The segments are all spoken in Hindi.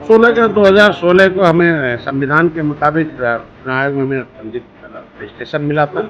16 का 2016 को हमें संविधान के मुताबिक चुनाव आयोग में हमें रजिस्ट्रेशन मिला था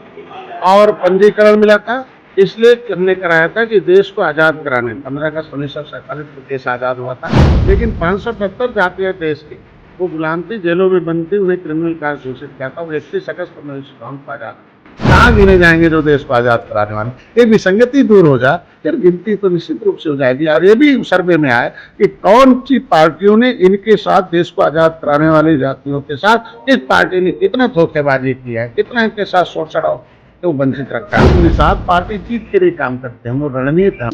और पंजीकरण मिला था। इसलिए हमने कराया था कि देश को आज़ाद कराने 15 अगस्त 1947 को देश आज़ाद हुआ था, लेकिन 578 जातियां देश की वो गुलाम थी, जेलों में बंद थी, उन्हें क्रिमिनल कार्य घोषित किया था। वो 31 अगस्त 1952 को आज़ाद। कहाँ गिने जाएंगे जो देश को आज़ाद कराने वाले? ये विसंगति दूर हो जाए, फिर गिनती तो निश्चित रूप से हो जाएगी। और ये भी सर्वे में आए कि कौन सी पार्टियों ने इनके साथ देश को आज़ाद कराने वाली जातियों के साथ किस पार्टी ने कितना धोखेबाजी की है, कितना इनके साथ शोषण तो वंचित रखा है। निषाद पार्टी जीत के लिए काम करते हैं, वो रणनीति है।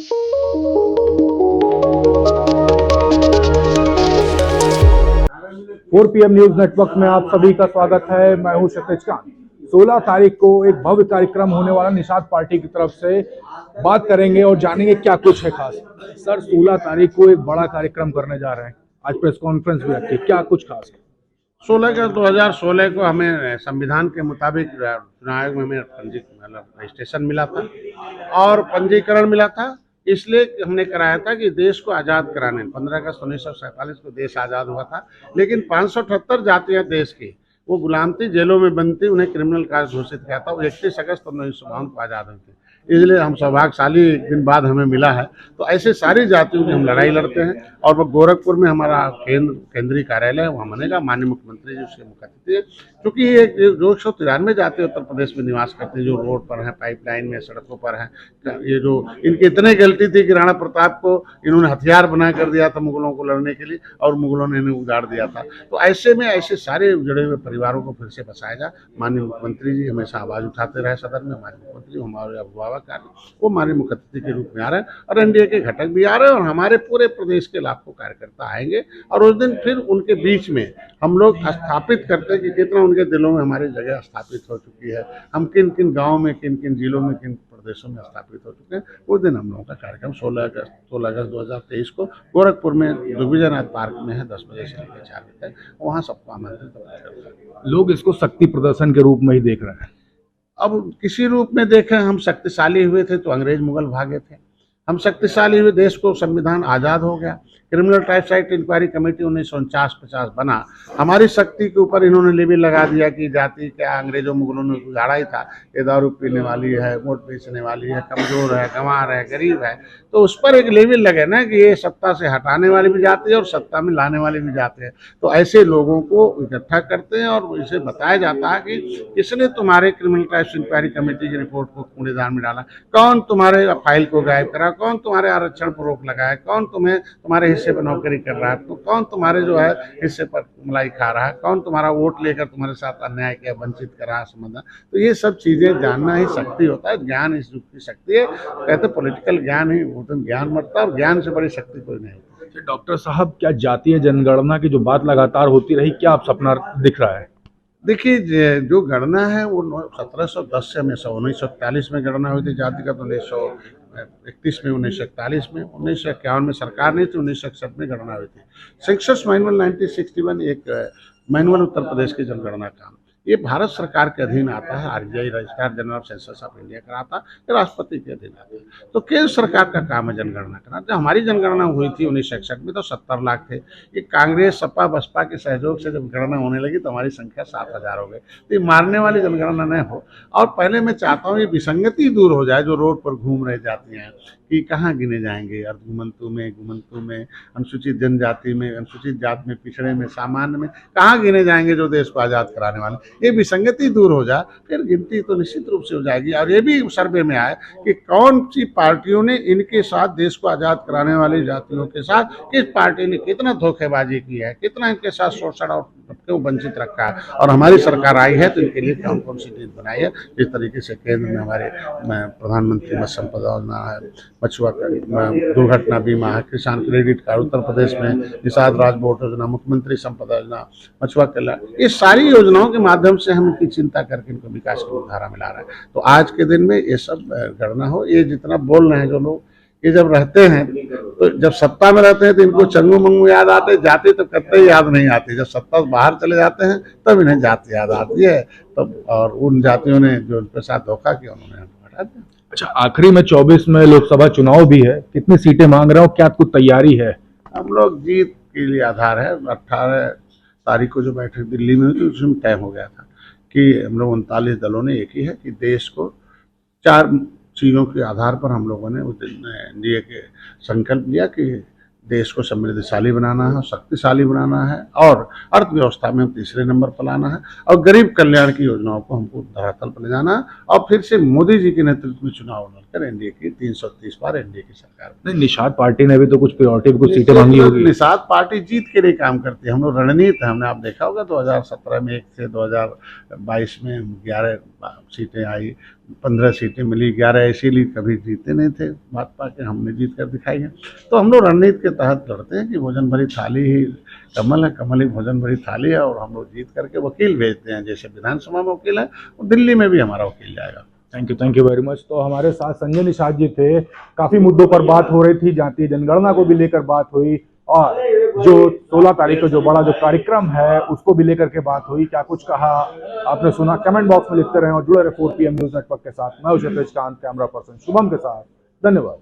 4 PM न्यूज नेटवर्क में आप सभी का स्वागत है। मैं हूं क्षितिज कांत। 16 तारीख को एक भव्य कार्यक्रम होने वाला निषाद पार्टी की तरफ से, बात करेंगे और जानेंगे क्या कुछ है खास। सर, 16 तारीख को एक बड़ा कार्यक्रम करने जा रहे हैं, आज प्रेस कॉन्फ्रेंस भी रखी, क्या कुछ खास है? 16 का 2016 को हमें संविधान के मुताबिक चुनाव आयोग में हमें रजिस्ट्रेशन मिला था और पंजीकरण मिला था। इसलिए हमने कराया था कि देश को आज़ाद कराने 15 अगस्त 1947 को देश आज़ाद हुआ था, लेकिन 578 जातियां देश की वो गुलाम थी, जेलों में बंद थी, उन्हें क्रिमिनल कार्य घोषित किया था। वो 31 अगस्त 1952 को आज़ाद हुई थी। इसलिए हम सौभाग्यशाली एक दिन बाद हमें मिला है। तो ऐसे सारी जातियों की हम लड़ाई लड़ते हैं और वो गोरखपुर में हमारा केंद्रीय कार्यालय है, वहाँ बनेगा। माननीय मुख्यमंत्री जी उसके मुख्य अतिथि है, क्योंकि ये जो 193 जाति उत्तर प्रदेश में निवास करते हैं, जो रोड पर हैं, पाइपलाइन में, सड़कों पर हैं। ये जो इनकी इतनी गलती थी कि राणा प्रताप को इन्होंने हथियार बना कर दिया था मुगलों को लड़ने के लिए, और मुगलों ने इन्हें उजाड़ दिया था। तो ऐसे में ऐसे सारे जुड़े हुए परिवारों को फिर से बसाया जाए। माननीय मुख्यमंत्री जी हमेशा आवाज़ उठाते रहे सदन में। हमारे मुख्यमंत्री, हमारे अभिभावक वो हमारे मुख्य अतिथि के रूप में आ रहे हैं, और एनडीए के घटक भी आ रहे हैं, और हमारे पूरे प्रदेश के लाखों कार्यकर्ता आएंगे। और उस दिन फिर उनके बीच में हम लोग स्थापित करते हैं कि कितना उनके दिलों में हमारी जगह स्थापित हो चुकी है, हम किन किन गाँव में, किन किन जिलों में, किन प्रदेशों में स्थापित हो चुके हैं। उस दिन हम लोगों का कार्यक्रम 16 अगस्त 2023 को गोरखपुर में दुर्गानाथ पार्क में है, 10 बजे से लेकर 4 बजे तक। वहाँ सबको आमंत्रित करते हैं। लोग इसको शक्ति प्रदर्शन के रूप में ही देख रहे हैं। अब किसी रूप में देखें, हम शक्तिशाली हुए थे तो अंग्रेज मुगल भागे थे, हम शक्तिशाली हुए, देश को संविधान आज़ाद हो गया, criminal tribes act inquiry committee 1949-50 बना। हमारी शक्ति के ऊपर इन्होंने लेबल लगा दिया कि जाति क्या अंग्रेजों मुगलों ने उजाड़ा ही था, ये दारू पीने वाली है, वोट बेचने वाली है, कमज़ोर है, गंवार है, गरीब है। तो उस पर एक लेबल लगे ना कि ये सत्ता से हटाने वाली भी जाती है और सत्ता में लाने वाली भी जाते हैं। तो ऐसे लोगों को इकट्ठा करते हैं और इसे बताया जाता है कि किसने तुम्हारे क्रिमिनल ट्राइब्स इंक्वायरी कमेटी की रिपोर्ट को कूड़ेदान में डाला, कौन तुम्हारे फाइल को गायब करा, कौन तुम्हारे आरक्षण पर रोक लगाया, कौन तुम्हें तुम्हारे हिस्से पर नौकरी कर रहा है, तो कौन तुम्हारे जो है हिस्से पर मलाई खा रहा है, कौन तुम्हारा वोट लेकर तुम्हारे साथ अन्याय किया, वंचित करा संबंध। तो ये सब चीजें जानना ही शक्ति होता है, ज्ञान इस युग की शक्ति है। कहते पॉलिटिकल ज्ञान ही वो तो ज्ञान मरता है, और ज्ञान से बड़ी शक्ति कोई नहीं होती। डॉक्टर साहब, क्या जातीय जनगणना की जो बात लगातार होती रही, क्या आप सपना दिख रहा है? देखिए, जो गणना है वो 1710 से हमेशा 1941 में गणना हुई थी जाति का, तो 1931 में, 1941 में, 1951 में सरकार नहीं थी, 1961 में गणना हुई थी। सेंसस मैनुअल 1961 एक मैनुअल उत्तर प्रदेश की जनगणना का, ये भारत सरकार के अधीन आता है। RBI registrar general of census of India कराता है, ये राष्ट्रपति के अधीन आता है। तो केंद्र सरकार का काम है जनगणना करना। जब हमारी जनगणना हुई थी 1961 में तो 70 लाख थे। ये कांग्रेस, सपा, बसपा के सहयोग से जब गणना होने लगी तो हमारी संख्या 7,000 हो गई। तो ये मारने वाली जनगणना न हो। और पहले मैं चाहता हूँ ये विसंगति दूर हो जाए, जो रोड पर घूम रहे जाती हैं कि कहाँ गिने जाएंगे, अर्धघुमंतु में, अनुसूचित जनजाति में, अनुसूचित जाति में, पिछड़े में, सामान्य में, कहाँ गिने जाएंगे जो देश को आज़ाद कराने वाले। ये विसंगति दूर हो जाए, फिर गिनती तो निश्चित रूप से हो जाएगी। और ये भी सर्वे में आए कि कौन सी पार्टियों ने इनके साथ देश को आज़ाद कराने वाली जातियों के साथ किस पार्टी ने कितना धोखेबाजी की है, कितना इनके साथ शोषण और क्यों वंचित रखा है। और हमारी सरकार आई है तो इनके लिए कौन कौन सी नीति बनाई है। जिस तरीके से केंद्र में हमारे प्रधानमंत्री मत्स्य संपदा योजना है, मछुआ दुर्घटना बीमा है, किसान क्रेडिट कार्ड, उत्तर प्रदेश में निषाद राजबोट योजना, मुख्यमंत्री संपदा योजना, मछुआ कल्याण, ये सारी योजनाओं के माध्यम से हम इनकी चिंता करके इनको विकास की धारा मिला रहे हैं। तो आज के दिन में ये सब गणना हो, ये जितना बोल रहे हैं जो लोग, ये जब रहते हैं तो जब सत्ता में रहते हैं तो इनको चंगू मंगू याद आते, जाति तो कतई याद नहीं आती। जब सत्ता बाहर चले जाते हैं तब इन्हें जाति याद आती है। तब और उन जातियों ने जो उनके साथ धोखा किया उन्होंने हटा दिया। अच्छा, आखिरी में 24 में लोकसभा चुनाव भी है, कितनी सीटें मांग रहे हो, क्या कुछ तैयारी है? हम लोग जीत के लिए आधार है। 18 तारीख को जो बैठक दिल्ली में हुई थी उसमें तय हो गया था कि हम लोग 39 दलों ने एक ही है कि देश को 4 चीज़ों के आधार पर हम लोगों ने उस दिन एनडीए के संकल्प लिया कि देश को समृद्धशाली बनाना है, शक्तिशाली बनाना है और अर्थव्यवस्था में तीसरे नंबर पर लाना है और गरीब कल्याण की योजनाओं को हमको धरातल पर ले जाना है और फिर से मोदी जी के नेतृत्व में चुनाव लड़कर एनडीए की 330 बार एनडीए की सरकार। नहीं, निषाद पार्टी ने भी तो कुछ प्रायोरिटी, कुछ सीटें मांगी होगी। निषाद पार्टी जीत के लिए काम करती है, हम लोग रणनीति है। हमने आप देखा होगा 2017 में 1 से 2022 में 11 सीटें आई, 15 सीटें मिली, 11 ऐसी ली, कभी जीते नहीं थे भाजपा के, हमने जीत कर दिखाई है। तो हम लोग रणनीति के तहत लड़ते हैं कि भोजन भरी थाली ही कमल है, कमल ही भोजन भरी थाली है, और हम लोग जीत करके वकील भेजते हैं। जैसे विधानसभा में वकील है, दिल्ली में भी हमारा वकील जाएगा। Thank you very much. तो हमारे साथ संजय निषाद जी थे। काफी मुद्दों पर बात हो रही थी, जातीय जनगणना को भी लेकर बात हुई और जो 16 तारीख को जो बड़ा जो कार्यक्रम है उसको भी लेकर के बात हुई। क्या कुछ कहा आपने सुना, कमेंट बॉक्स में लिखते रहें और जुड़े रहे 4 PM न्यूज नेटवर्क के साथ। मैं हूं क्षितिज कांत, कैमरा पर्सन शुभम के साथ। धन्यवाद।